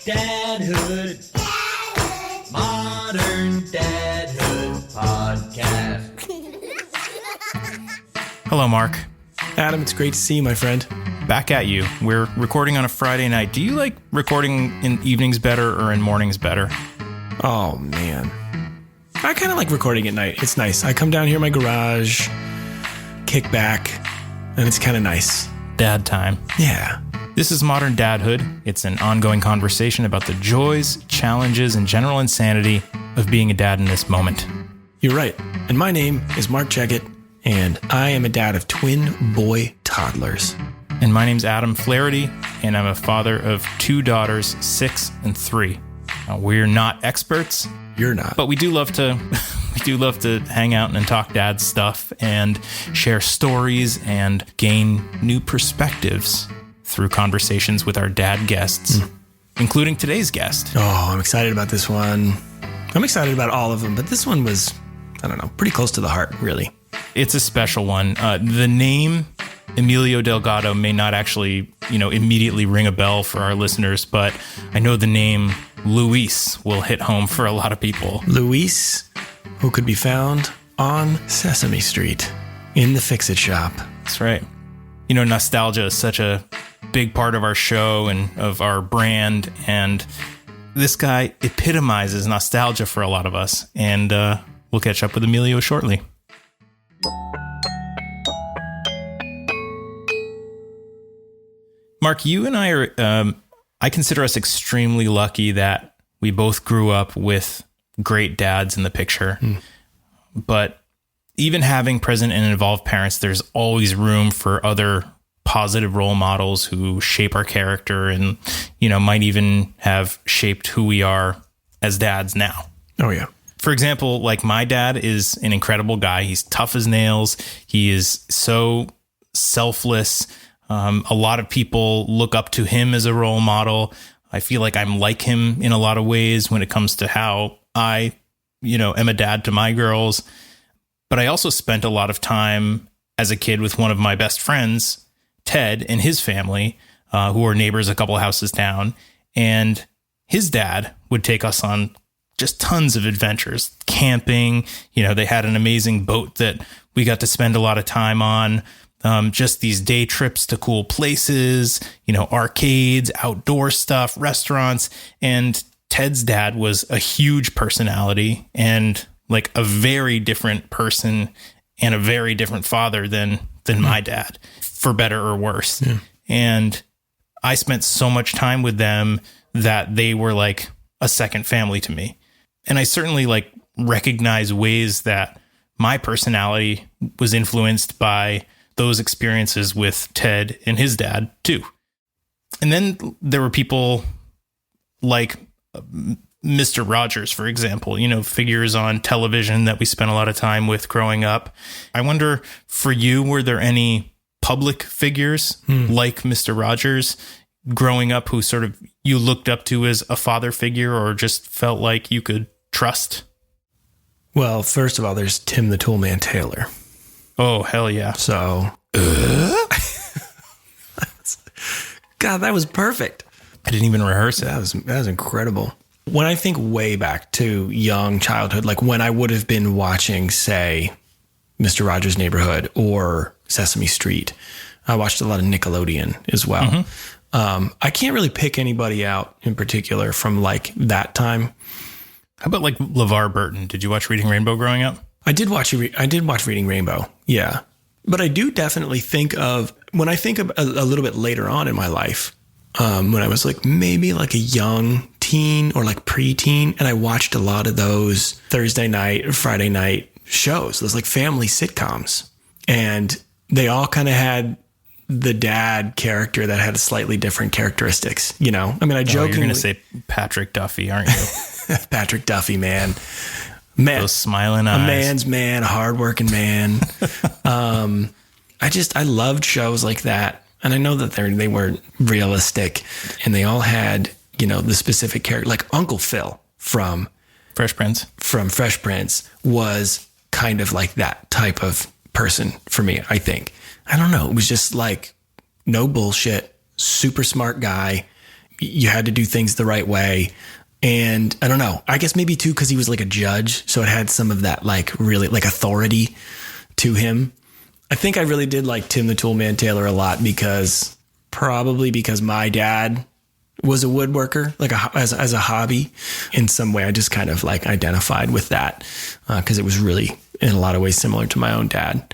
Dadhood. Modern Dadhood podcast. Hello, Mark. Adam, it's great to see you, my friend. Back at you. We're recording on a Friday night. Do you like recording in evenings better or in mornings better? Oh, man. I kind of like recording at night. It's nice. I come down here in my garage, kick back, and it's kind of nice. Dad time. Yeah. This is Modern Dadhood. It's an ongoing conversation about the joys, challenges, and general insanity of being a dad in this moment. You're right. And my name is Mark Checkett, and I am a dad of twin boy toddlers. And my name's Adam Flaherty, and I'm a father of 2 daughters, 6 and 3. We're not experts. You're not. But we do love to hang out and talk dad stuff and share stories and gain new perspectives through conversations with our dad guests, including today's guest. Oh, I'm excited about this one. I'm excited about all of them, but this one was, I don't know, pretty close to the heart, really. It's a special one. The name Emilio Delgado may not actually, immediately ring a bell for our listeners, but I know the name Luis will hit home for a lot of people. Luis, who could be found on Sesame Street in the Fix-It shop. That's right. Nostalgia is such a big part of our show and of our brand, and this guy epitomizes nostalgia for a lot of us, and we'll catch up with Emilio shortly. Mark, you and I are, I consider us extremely lucky that we both grew up with great dads in the picture. But even having present and involved parents, there's always room for other positive role models who shape our character and, might even have shaped who we are as dads now. Oh, yeah. For example, like my dad is an incredible guy. He's tough as nails. He is so selfless. A lot of people look up to him as a role model. I feel like I'm like him in a lot of ways when it comes to how I, am a dad to my girls. But I also spent a lot of time as a kid with one of my best friends, Ted, and his family, who are neighbors a couple of houses down. And his dad would take us on just tons of adventures, camping. They had an amazing boat that we got to spend a lot of time on. Just these day trips to cool places, arcades, outdoor stuff, restaurants. And Ted's dad was a huge personality and like a very different person and a very different father than my dad, for better or worse. Yeah. And I spent so much time with them that they were like a second family to me. And I certainly recognize ways that my personality was influenced by those experiences with Ted and his dad too. And then there were people like Mr. Rogers, for example, figures on television that we spent a lot of time with growing up. I wonder, for you, were there any public figures like Mr. Rogers growing up who sort of you looked up to as a father figure or just felt like you could trust? Well, first of all, there's Tim the Toolman Taylor. Oh, hell yeah. So, God, that was perfect. I didn't even rehearse it. That was incredible. When I think way back to young childhood, like when I would have been watching, say, Mr. Rogers' Neighborhood or Sesame Street, I watched a lot of Nickelodeon as well. I can't really pick anybody out in particular from like that time. How about like LeVar Burton? Did you watch Reading Rainbow growing up? I did watch Reading Rainbow. Yeah. But I do definitely think of, when I think of a little bit later on in my life, when I was like maybe like a young teen or like preteen, and I watched a lot of those Thursday night or Friday night shows, those like family sitcoms, and they all kind of had the dad character that had slightly different characteristics, I mean, I jokingly... You're going to say Patrick Duffy, aren't you? Patrick Duffy, man. Those smiling eyes. A man's man, a hardworking man. I loved shows like that. And I know that they weren't realistic, and they all had, the specific character, like Uncle Phil from Fresh Prince. From Fresh Prince was kind of like that type of person for me, I think. I don't know. It was just like no bullshit, super smart guy, you had to do things the right way. And I don't know, I guess maybe too, because he was like a judge. So it had some of that like really like authority to him. I think I really did like Tim the Toolman Taylor a lot probably because my dad was a woodworker, like as a hobby in some way. I just kind of like identified with that because it was really in a lot of ways similar to my own dad.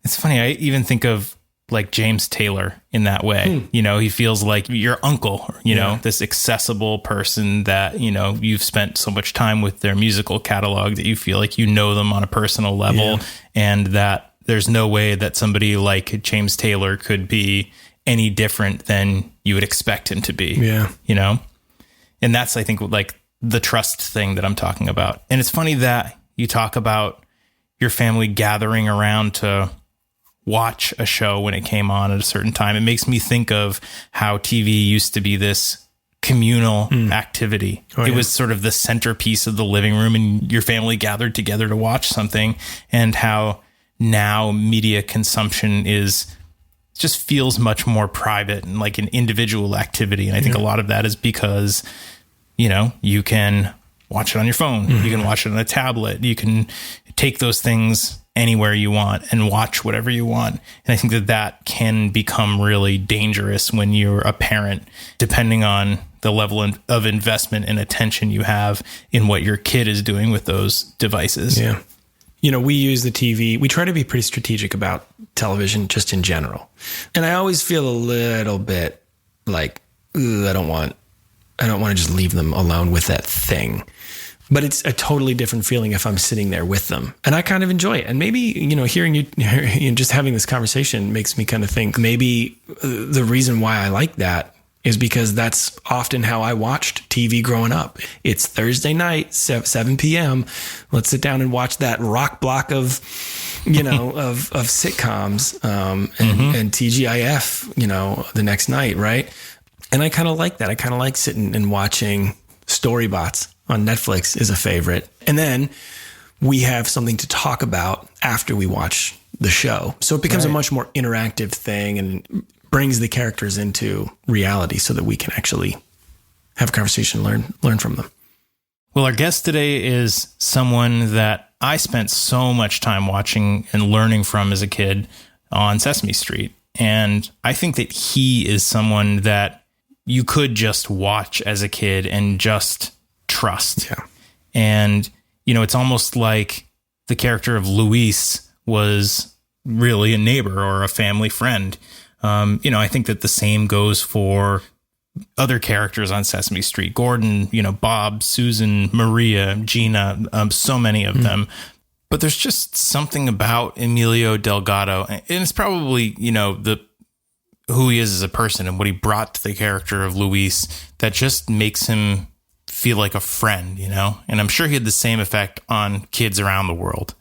It's funny. I even think of like James Taylor in that way. You know, he feels like your uncle, you know, this accessible person that, you know, you've spent so much time with their musical catalog that you feel like you know them on a personal level, and that there's no way that somebody like James Taylor could be any different than you would expect him to be. You know? And that's, I think, like the trust thing that I'm talking about. And it's funny that you talk about your family gathering around to watch a show when it came on at a certain time. It makes me think of how TV used to be this communal activity. It was sort of the centerpiece of the living room, and your family gathered together to watch something, and how now media consumption just feels much more private and like an individual activity. And I think a lot of that is because, you know, you can watch it on your phone, you can watch it on a tablet, you can take those things anywhere you want and watch whatever you want. And I think that can become really dangerous when you're a parent, depending on the level of investment and attention you have in what your kid is doing with those devices. Yeah. You know, we use the TV. We try to be pretty strategic about television just in general. And I always feel a little bit like, I don't want to just leave them alone with that thing. But it's a totally different feeling if I'm sitting there with them. And I kind of enjoy it. And maybe, you know, hearing you just having this conversation makes me kind of think maybe the reason why I like that is because that's often how I watched TV growing up. It's Thursday night, 7 p.m. Let's sit down and watch that rock block of, you know, of sitcoms and TGIF, you know, the next night, right? And I kind of like that. I kind of like sitting and watching Storybots on Netflix is a favorite. And then we have something to talk about after we watch the show. So it becomes a much more interactive thing and brings the characters into reality so that we can actually have a conversation, learn from them. Well, our guest today is someone that I spent so much time watching and learning from as a kid on Sesame Street. And I think that he is someone that you could just watch as a kid and just trust. Yeah. And, you know, it's almost like the character of Luis was really a neighbor or a family friend. You know, I think that the same goes for other characters on Sesame Street. Gordon, you know, Bob, Susan, Maria, Gina, so many of them. But there's just something about Emilio Delgado, and it's probably, you know, who he is as a person and what he brought to the character of Luis that just makes him feel like a friend, you know? And I'm sure he had the same effect on kids around the world.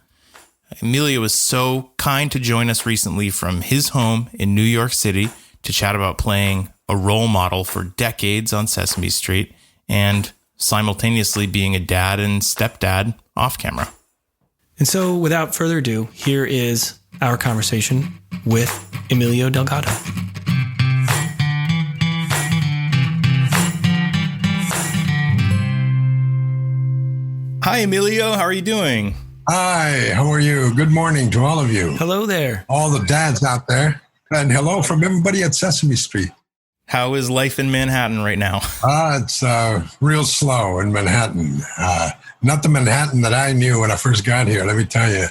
Emilio was so kind to join us recently from his home in New York City to chat about playing a role model for decades on Sesame Street and simultaneously being a dad and stepdad off camera. And so without further ado, here is our conversation with Emilio Delgado. Hi, Emilio. How are you doing? Hi, how are you? Good morning to all of you. Hello there. All the dads out there. And hello from everybody at Sesame Street. How is life in Manhattan right now? It's real slow in Manhattan. Not the Manhattan that I knew when I first got here, let me tell you.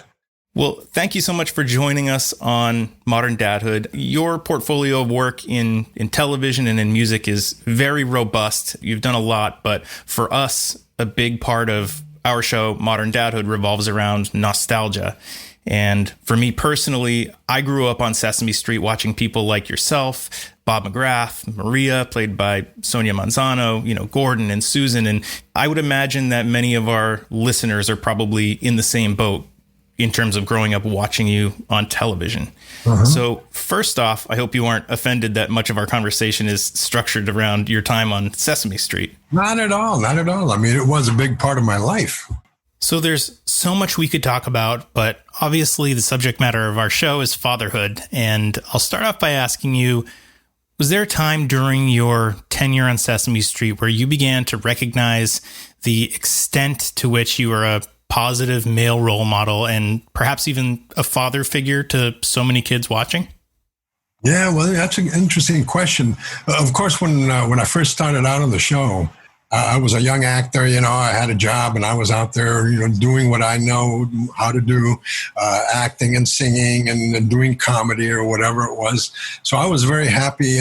Well, thank you so much for joining us on Modern Dadhood. Your portfolio of work in television and in music is very robust. You've done a lot, but for us, a big part of our show, Modern Dadhood, revolves around nostalgia. And for me personally, I grew up on Sesame Street watching people like yourself, Bob McGrath, Maria, played by Sonia Manzano, you know, Gordon and Susan. And I would imagine that many of our listeners are probably in the same boat in terms of growing up watching you on television. So first off, I hope you aren't offended that much of our conversation is structured around your time on Sesame Street. Not at all. Not at all. I mean, it was a big part of my life. So there's so much we could talk about, but obviously the subject matter of our show is fatherhood. And I'll start off by asking you, Was there a time during your tenure on Sesame Street where you began to recognize the extent to which you were a positive male role model and perhaps even a father figure to so many kids watching? Yeah, well, that's an interesting question. Of course, when I first started out on the show, I was a young actor, I had a job and I was out there, doing what I know how to do, acting and singing and doing comedy or whatever it was. So I was a very happy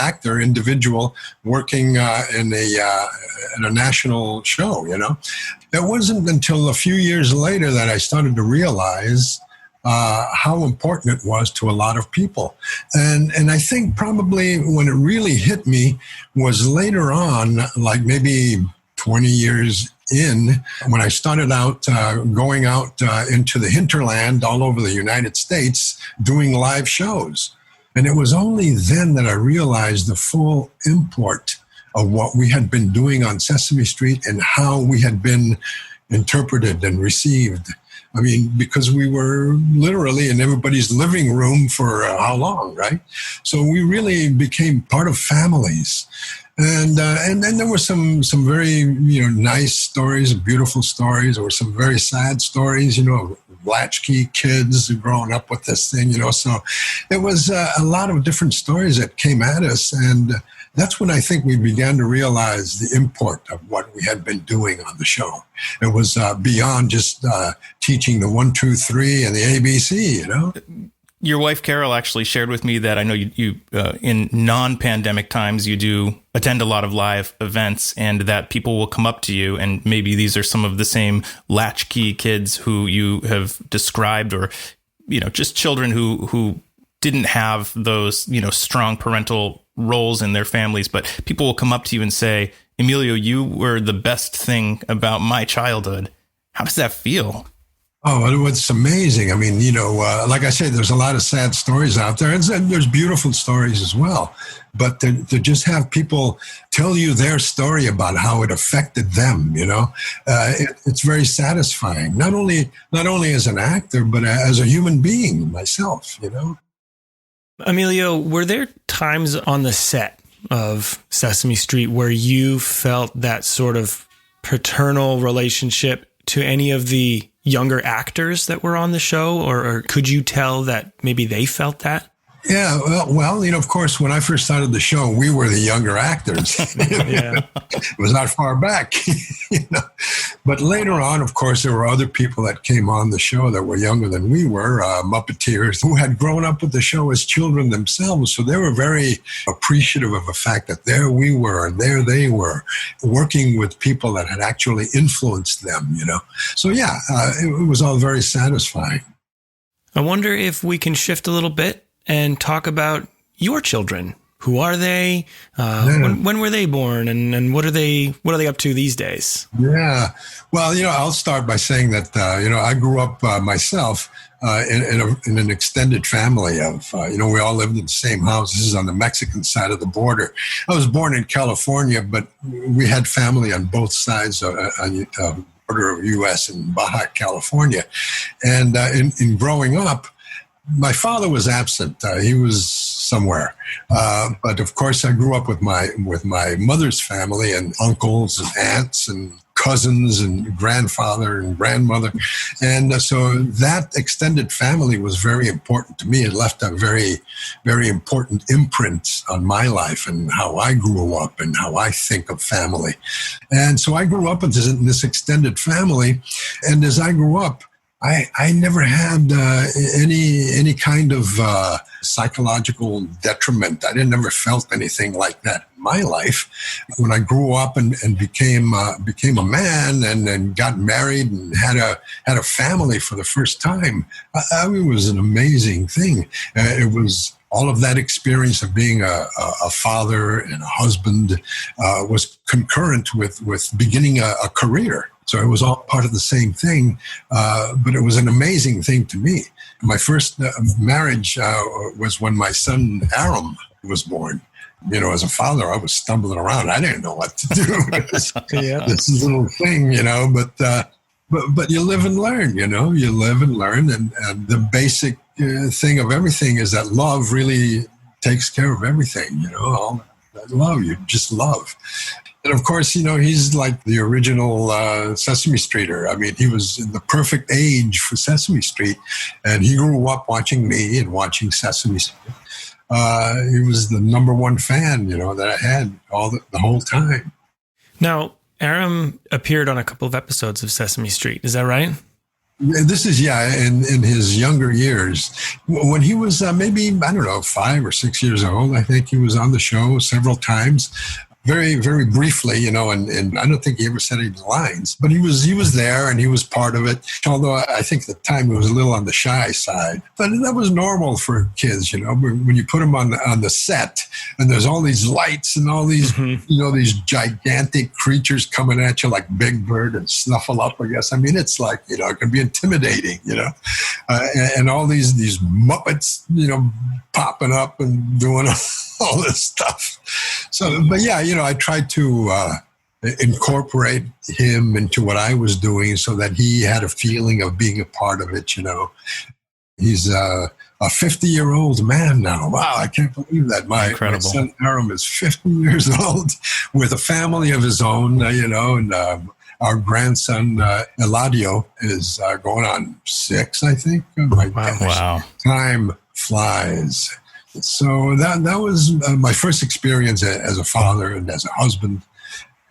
actor, individual, working in a national show, It wasn't until a few years later that I started to realize how important it was to a lot of people. And I think probably when it really hit me was later on, like maybe 20 years in, when I started out going out into the hinterland all over the United States doing live shows. And it was only then that I realized the full import of what we had been doing on Sesame Street and how we had been interpreted and received. I mean, because we were literally in everybody's living room for how long, right? So we really became part of families. And then there were some very, nice stories, beautiful stories. There were some very sad stories, latchkey kids growing up with this thing, So it was a lot of different stories that came at us. And that's when I think we began to realize the import of what we had been doing on the show. It was beyond just teaching the 1, 2, 3 and the ABC, Your wife, Carol, actually shared with me that I know you in non-pandemic times, you do attend a lot of live events and that people will come up to you. And maybe these are some of the same latchkey kids who you have described or, just children who didn't have those, strong parental roles in their families. But people will come up to you and say, Emilio, you were the best thing about my childhood. How does that feel? Oh, it's amazing. I mean, like I said, there's a lot of sad stories out there, and there's beautiful stories as well. But to just have people tell you their story about how it affected them, it's very satisfying. Not only as an actor, but as a human being myself, Emilio, were there times on the set of Sesame Street where you felt that sort of paternal relationship to any of the younger actors that were on the show, or could you tell that maybe they felt that? Yeah, well, of course, when I first started the show, we were the younger actors. Yeah. It was not far back, But later on, of course, there were other people that came on the show that were younger than we were, Muppeteers, who had grown up with the show as children themselves. So they were very appreciative of the fact that there we were, and there they were, working with people that had actually influenced them, So yeah, it was all very satisfying. I wonder if we can shift a little bit and talk about your children. Who are they? When were they born? And what are they up to these days? Yeah. Well, I'll start by saying that, I grew up myself in an extended family of, we all lived in the same house. This is on the Mexican side of the border. I was born in California, but we had family on both sides of the border of U.S. and Baja California. And in growing up, my father was absent. He was somewhere. But of course, I grew up with my mother's family and uncles and aunts and cousins and grandfather and grandmother. And so that extended family was very important to me. It left a very, very important imprint on my life and how I grew up and how I think of family. And so I grew up in this extended family. And as I grew up, I never had any kind of psychological detriment. I never felt anything like that in my life. When I grew up and became a man and got married and had a family for the first time, it was an amazing thing. It was all of that experience of being a father and a husband was concurrent with beginning a career. So it was all part of the same thing, but it was an amazing thing to me. My first marriage was when my son Aram was born. As a father, I was stumbling around. I didn't know what to do. This little thing, but you live and learn. You live and learn, and the basic thing of everything is that love really takes care of everything, all that love, you just love. And of course, he's like the original Sesame Streeter. I mean, he was in the perfect age for Sesame Street, and he grew up watching me and watching Sesame Street. He was the number one fan, that I had the whole time. Now, Aram appeared on a couple of episodes of Sesame Street. Is that right? This is, in his younger years. When he was maybe, 5 or 6 years old, I think he was on the show several times. Very, very briefly, and I don't think he ever said any lines, but he was there and he was part of it. Although I think at the time it was a little on the shy side, but that was normal for kids, when you put them on the set and there's all these lights and all these, these gigantic creatures coming at you like Big Bird and Snuffleup, I guess. I mean, it's like, it can be intimidating, and all these Muppets, popping up and doing all this stuff. So, but yeah, I tried to incorporate him into what I was doing so that he had a feeling of being a part of it, He's a 50-year-old man now. Wow, I can't believe that. My son Aram is 50 years old with a family of his own, and our grandson Eladio is going on 6, I think. Oh my gosh. Wow. Time flies. So that was my first experience as a father and as a husband.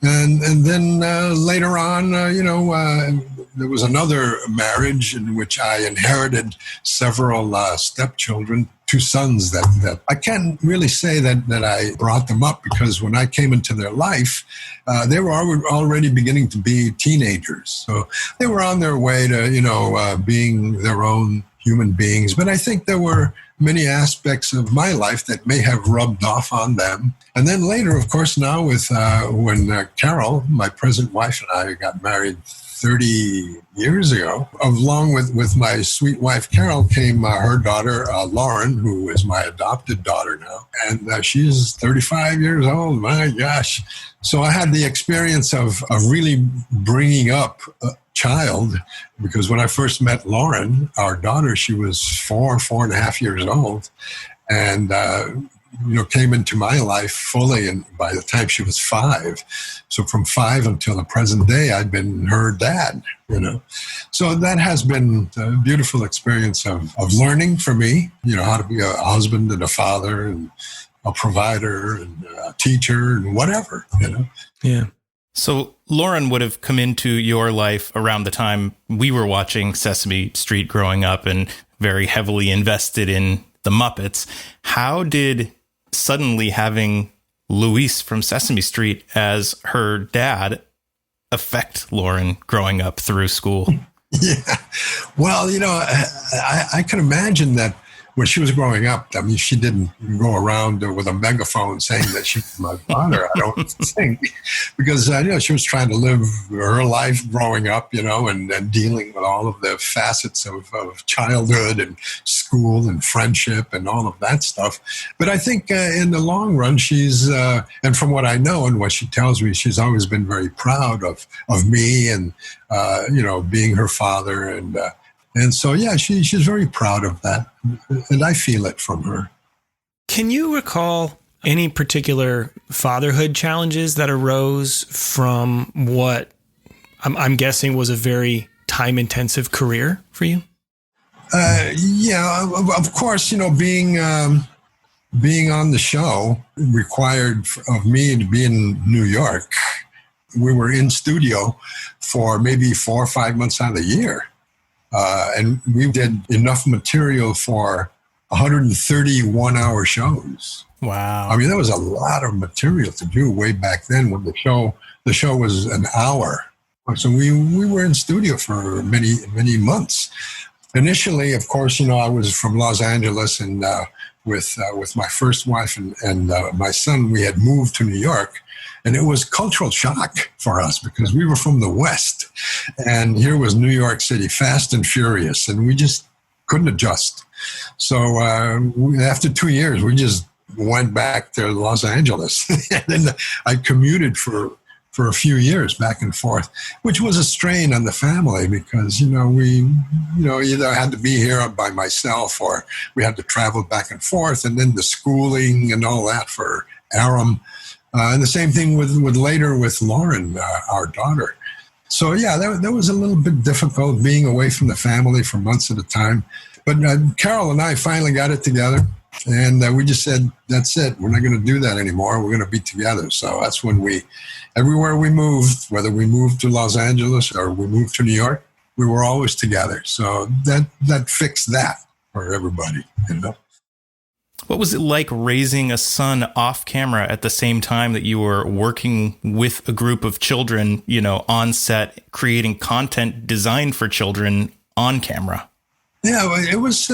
And then later on, there was another marriage in which I inherited several stepchildren, 2 sons that I can't really say that I brought them up, because when I came into their life, they were already beginning to be teenagers. So they were on their way to, being their own human beings. But I think there were many aspects of my life that may have rubbed off on them. And then later, of course, now with when Carol, my present wife, and I got married 30 years ago, along with my sweet wife Carol came her daughter Lauren, who is my adopted daughter now, and she's 35 years old. My gosh. So I had the experience of really bringing up a child, because when I first met Lauren, our daughter, she was 4.5 years old, and came into my life fully, and by the time she was 5. So from 5 until the present day, I'd been her dad, So that has been a beautiful experience of learning for me, how to be a husband and a father and a provider and a teacher and whatever, Yeah. So Lauren would have come into your life around the time we were watching Sesame Street growing up and very heavily invested in the Muppets. How did suddenly having Luis from Sesame Street as her dad affect Lauren growing up through school? Yeah. Well, I can imagine that when she was growing up, I mean, she didn't go around with a megaphone saying that she was my daughter, I don't think, because, she was trying to live her life growing up, and dealing with all of the facets of childhood and school and friendship and all of that stuff. But I think in the long run, she's, and from what I know and what she tells me, she's always been very proud of me and, being her father. And so, yeah, she's very proud of that. And I feel it from her. Can you recall any particular fatherhood challenges that arose from what I'm guessing was a very time-intensive career for you? Yeah, of course, being on the show required of me to be in New York. We were in studio for maybe 4 or 5 months out of the year. And we did enough material for 131-hour shows. Wow. I mean, that was a lot of material to do way back then when the show was an hour. So we were in studio for many, many months. Initially, of course, I was from Los Angeles, and with my first wife and my son, we had moved to New York. And it was cultural shock for us because we were from the West. And here was New York City, fast and furious. And we just couldn't adjust. So after 2 years, we just went back to Los Angeles. And then I commuted for for a few years back and forth, which was a strain on the family because, we, either had to be here by myself or we had to travel back and forth, and then the schooling and all that for Aram. And the same thing with later with Lauren, our daughter. So yeah, that was a little bit difficult being away from the family for months at a time. But Carol and I finally got it together, and we just said, that's it. We're not going to do that anymore. We're going to be together. So that's when everywhere we moved, whether we moved to Los Angeles or we moved to New York, we were always together. So that fixed that for everybody, What was it like raising a son off camera at the same time that you were working with a group of children, on set, creating content designed for children on camera? Yeah, it was,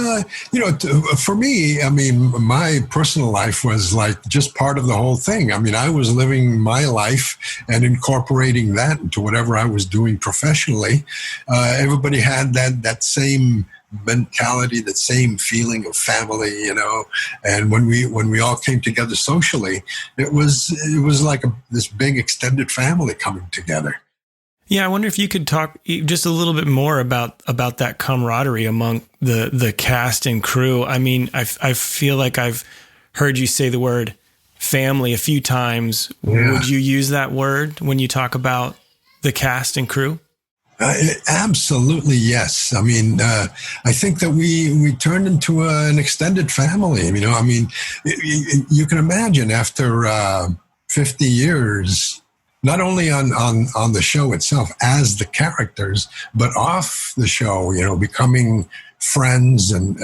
for me, my personal life was like just part of the whole thing. I was living my life and incorporating that into whatever I was doing professionally. Everybody had that same mentality, that same feeling of family, and when we all came together socially, it was like this big extended family coming together. Yeah, I wonder if you could talk just a little bit more about that camaraderie among the cast and crew. I feel like I've heard you say the word family a few times. Yeah. Would you use that word when you talk about the cast and crew? Absolutely, yes. I think that we turned into an extended family. You can imagine after 50 years, not only on the show itself as the characters, but off the show, becoming friends and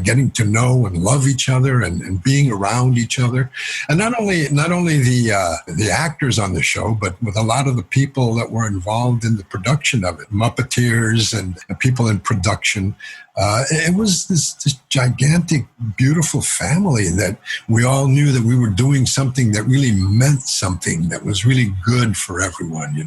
getting to know and love each other and being around each other. And not only the actors on the show, but with a lot of the people that were involved in the production of it, Muppeteers and people in production. It was this gigantic, beautiful family that we all knew that we were doing something that really meant something, that was really good for everyone,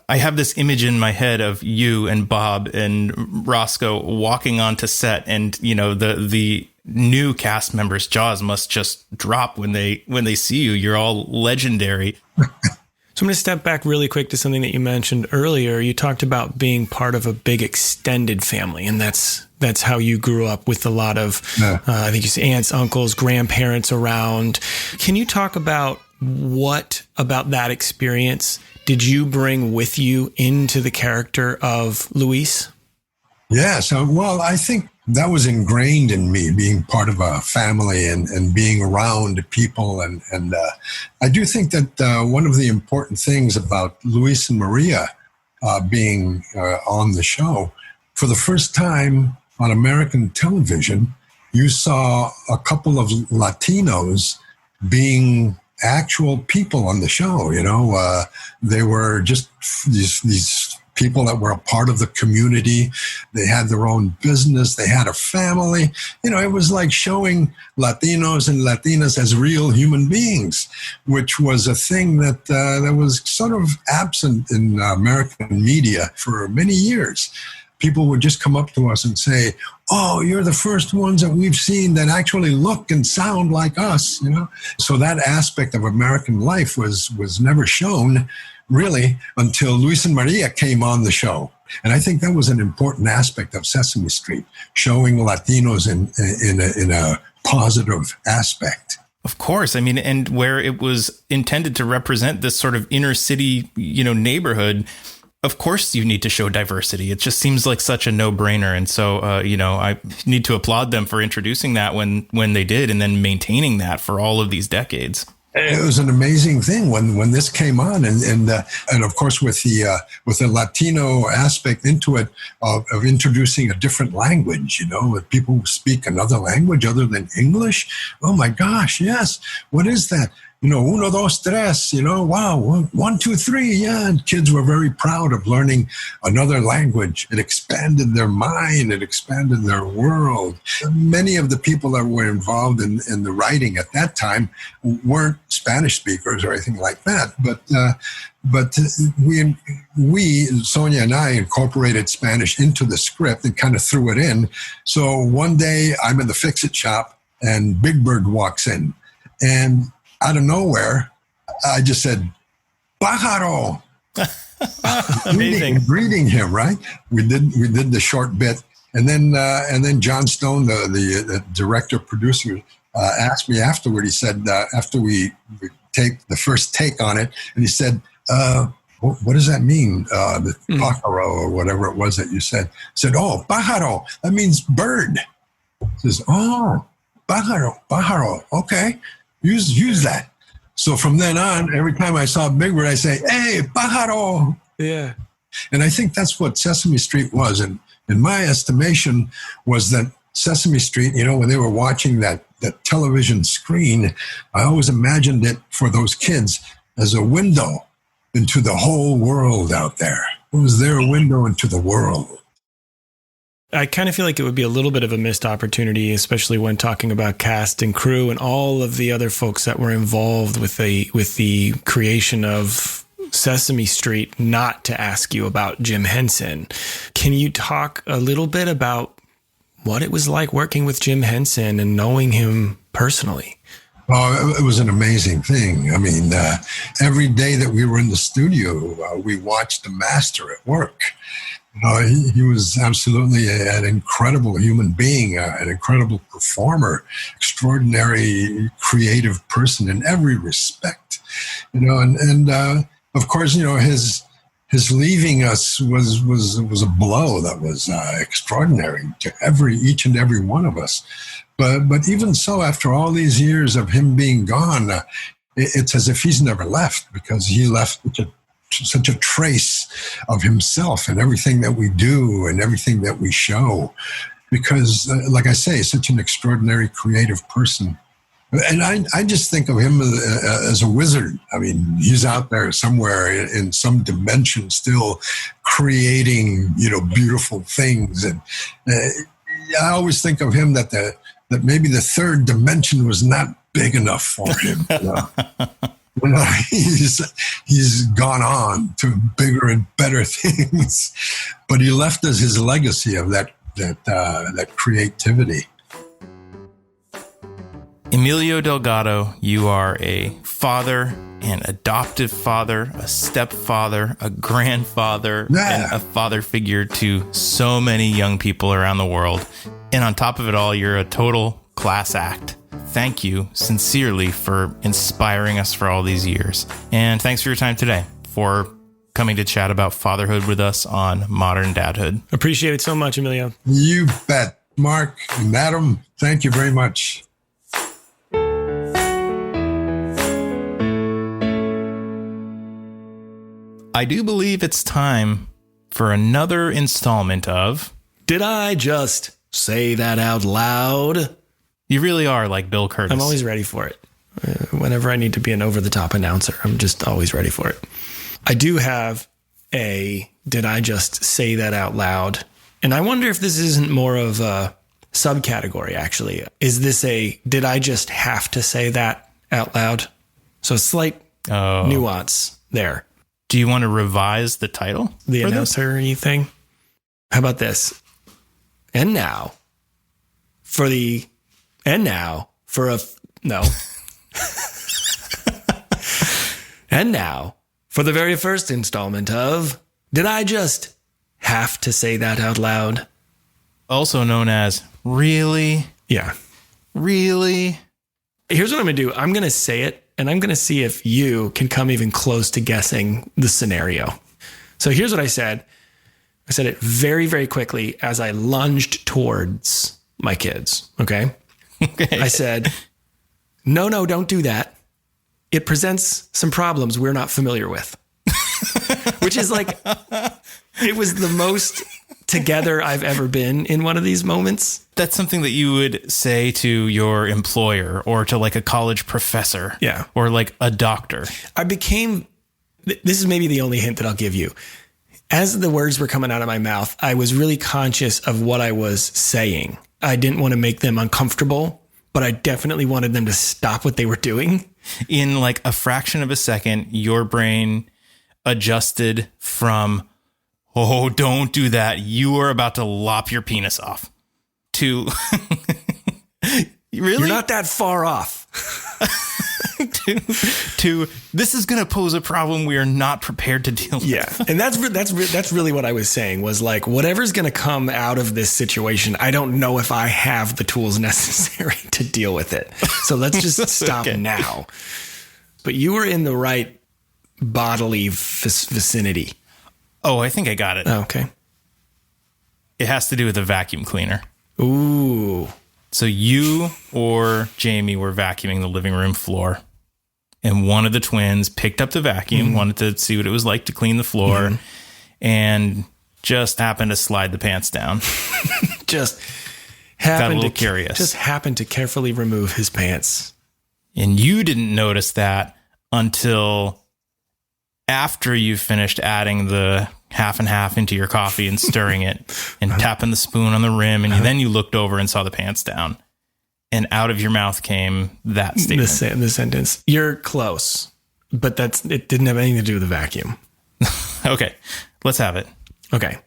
I have this image in my head of you and Bob and Roscoe walking onto set, and the new cast members' jaws must just drop when they see you. You're all legendary. So I'm going to step back really quick to something that you mentioned earlier. You talked about being part of a big extended family, and that's how you grew up with a lot of, I think you said aunts, uncles, grandparents around. Can you talk about what about that experience did you bring with you into the character of Luis? Yeah, I think that was ingrained in me, being part of a family and being around people. And I do think that one of the important things about Luis and Maria being on the show, for the first time on American television, you saw a couple of Latinos being actual people on the show. They were just these people that were a part of the community. They had their own business. They had a family. It was like showing Latinos and Latinas as real human beings, which was a thing that was sort of absent in American media for many years. People would just come up to us and say, "Oh, you're the first ones that we've seen that actually look and sound like us," So that aspect of American life was never shown really until Luis and Maria came on the show. And I think that was an important aspect of Sesame Street, showing Latinos in a positive aspect. Of course. And where it was intended to represent this sort of inner city, neighborhood, of course you need to show diversity. It just seems like such a no-brainer. And so, I need to applaud them for introducing that when they did, and then maintaining that for all of these decades. It was an amazing thing when this came on, and of course with the Latino aspect into it of introducing a different language, with people who speak another language other than English. Oh my gosh, yes. What is that? Uno, dos, tres, wow, 1, 2, 3, yeah. And kids were very proud of learning another language. It expanded their mind. It expanded their world. Many of the people that were involved in the writing at that time weren't Spanish speakers or anything like that. But we, Sonia and I, incorporated Spanish into the script and kind of threw it in. So one day I'm in the fix-it shop and Big Bird walks in, and out of nowhere, I just said, pájaro. Amazing. Greeting him, right? We did the short bit, and then John Stone, the director producer, asked me afterward. He said after we take the first take on it, and he said, "What does that mean? The pájaro or whatever it was that you said?" I said, "Oh, pájaro. That means bird." He says, "Oh, pájaro. Okay, use that." So from then on, every time I saw a big bird, I say, "Hey, pájaro." Yeah. And I think that's what Sesame Street was. And in my estimation, was that Sesame Street, when they were watching that television screen, I always imagined it for those kids as a window into the whole world out there. It was their window into the world. I kind of feel like it would be a little bit of a missed opportunity, especially when talking about cast and crew and all of the other folks that were involved with the creation of Sesame Street, not to ask you about Jim Henson. Can you talk a little bit about what it was like working with Jim Henson and knowing him personally? Oh, it was an amazing thing. I mean, every day that we were in the studio, we watched the master at work. He was absolutely an incredible human being, an incredible performer, extraordinary creative person in every respect. And of course, his leaving us was a blow that was extraordinary to each and every one of us. But even so, after all these years of him being gone, it's as if he's never left, because he left such a trace of himself in everything that we do and everything that we show. Because, like I say, such an extraordinary creative person. And I just think of him as a wizard. I mean, he's out there somewhere in some dimension still creating, beautiful things. And I always think of him that maybe the third dimension was not big enough for him. He's gone on to bigger and better things, but he left us his legacy of that creativity. Emilio Delgado, you are a father, an adoptive father, a stepfather, a grandfather, and a father figure to so many young people around the world. And on top of it all, you're a total class act. Thank you sincerely for inspiring us for all these years. And thanks for your time today, for coming to chat about fatherhood with us on Modern Dadhood. Appreciate it so much, Emilio. You bet. Mark and Adam, thank you very much. I do believe it's time for another installment of Did I Just Say That Out Loud? You really are like Bill Curtis. I'm always ready for it. Whenever I need to be an over-the-top announcer, I'm just always ready for it. I do have a Did I Just Say That Out Loud? And I wonder if this isn't more of a subcategory, actually. Is this a Did I Just Have to Say That Out Loud? So a slight nuance there. Do you want to revise the title? The announcer-y thing? How about this? And now for the And now for the very first installment of Did I Just Have to Say That Out Loud? Also known as Really? Yeah. Really? Here's what I'm going to do. I'm going to say it, and I'm going to see if you can come even close to guessing the scenario. So here's what I said. I said it very, very quickly as I lunged towards my kids. Okay. Okay. I said, no, don't do that. It presents some problems we're not familiar with. Which is like, it was the most together I've ever been in one of these moments. That's something that you would say to your employer or to like a college professor. Yeah. Or like a doctor. This is maybe the only hint that I'll give you. As the words were coming out of my mouth, I was really conscious of what I was saying. I didn't want to make them uncomfortable, but I definitely wanted them to stop what they were doing. In like a fraction of a second, your brain adjusted from, oh, don't do that, you are about to lop your penis off, to, really? You're not that far off. to this is going to pose a problem we are not prepared to deal with. Yeah. And that's really what I was saying was like, whatever's going to come out of this situation, I don't know if I have the tools necessary to deal with it. So let's just stop now. But you were in the right bodily vicinity. Oh, I think I got it. Oh, okay. It has to do with a vacuum cleaner. Ooh. So you or Jamie were vacuuming the living room floor, and one of the twins picked up the vacuum, wanted to see what it was like to clean the floor, and just happened to slide the pants down. Just got a happened little to curious. Just happened to carefully remove his pants. And you didn't notice that until after you finished adding the half and half into your coffee and stirring it and tapping the spoon on the rim. And then you looked over and saw the pants down. And out of your mouth came that statement. The sentence. You're close, but it didn't have anything to do with the vacuum. Okay, let's have it. Okay.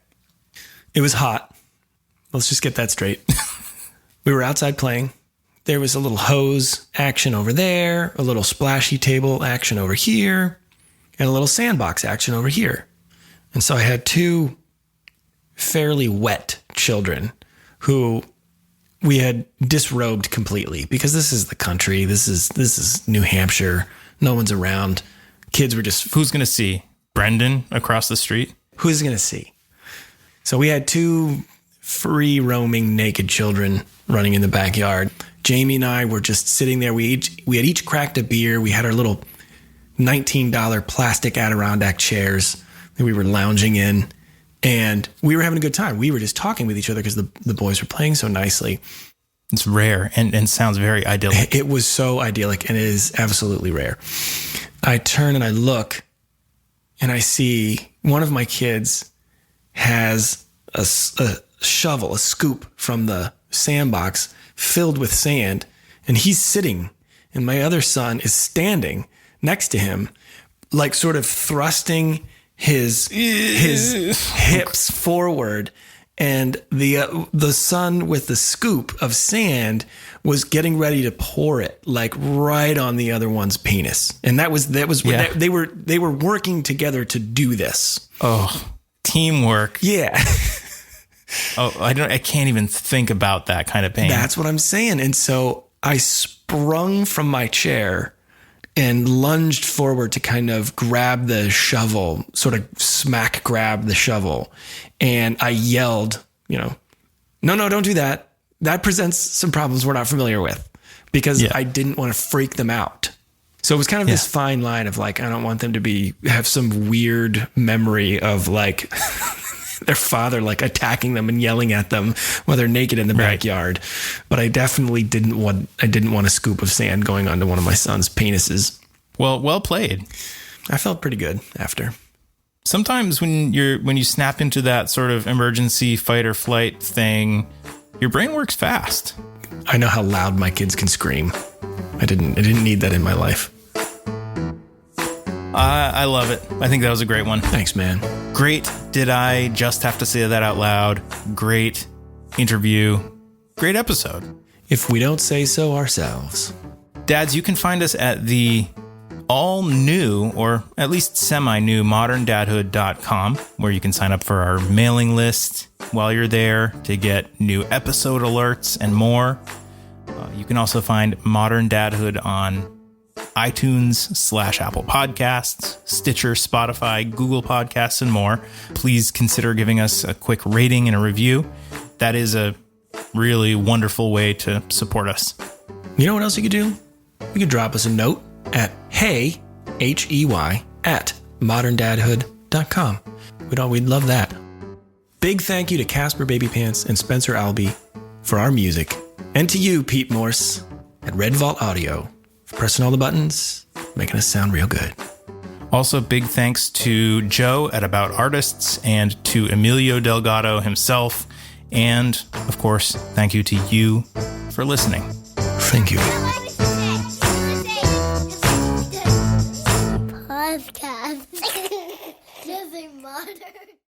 It was hot. Let's just get that straight. We were outside playing. There was a little hose action over there, a little splashy table action over here, and a little sandbox action over here. And so I had two fairly wet children who we had disrobed completely because this is the country. This is New Hampshire. No one's around. Kids were just... Who's going to see? Brendan across the street? Who's going to see? So we had two free roaming naked children running in the backyard. Jamie and I were just sitting there. We had each cracked a beer. We had our little $19 plastic Adirondack chairs that we were lounging in, and we were having a good time. We were just talking with each other because the boys were playing so nicely. It's rare and sounds very idyllic. It was so idyllic, and it is absolutely rare. I turn and I look, and I see one of my kids has a shovel, a scoop from the sandbox filled with sand, and he's sitting, and my other son is standing next to him, like sort of thrusting his hips forward, and the son with the scoop of sand was getting ready to pour it like right on the other one's penis, and that was they were working together to do this. Oh, teamwork. Yeah. Oh, I can't even think about that kind of pain. That's what I'm saying. And so I sprung from my chair and lunged forward to kind of grab the shovel, sort of smack grab the shovel. And I yelled, no, don't do that. That presents some problems we're not familiar with, because I didn't want to freak them out. So it was kind of this fine line of like, I don't want them to have some weird memory of like their father like attacking them and yelling at them while they're naked in the backyard. But I definitely didn't want a scoop of sand going onto one of my son's penises. Well played. I felt pretty good after. Sometimes when you snap into that sort of emergency fight or flight thing, your brain works fast. I know how loud my kids can scream. I didn't need that in my life. I love it. I think that was a great one. Thanks, man. Great. Did I just have to say that out loud? Great interview. Great episode. If we don't say so ourselves. Dads, you can find us at the all new, or at least semi-new, moderndadhood.com, where you can sign up for our mailing list while you're there to get new episode alerts and more. You can also find Modern Dadhood on iTunes/Apple Podcasts, Stitcher, Spotify, Google Podcasts, and more. Please consider giving us a quick rating and a review. That is a really wonderful way to support us. You know what else you could do? You could drop us a note at hey, H-E-Y, at moderndadhood.com. We'd love that. Big thank you to Casper Baby Pants and Spencer Albee for our music, and to you, Pete Morse, at Red Vault Audio, for pressing all the buttons, making us sound real good. Also, big thanks to Joe at About Artists and to Emilio Delgado himself. And, of course, thank you to you for listening. Thank you.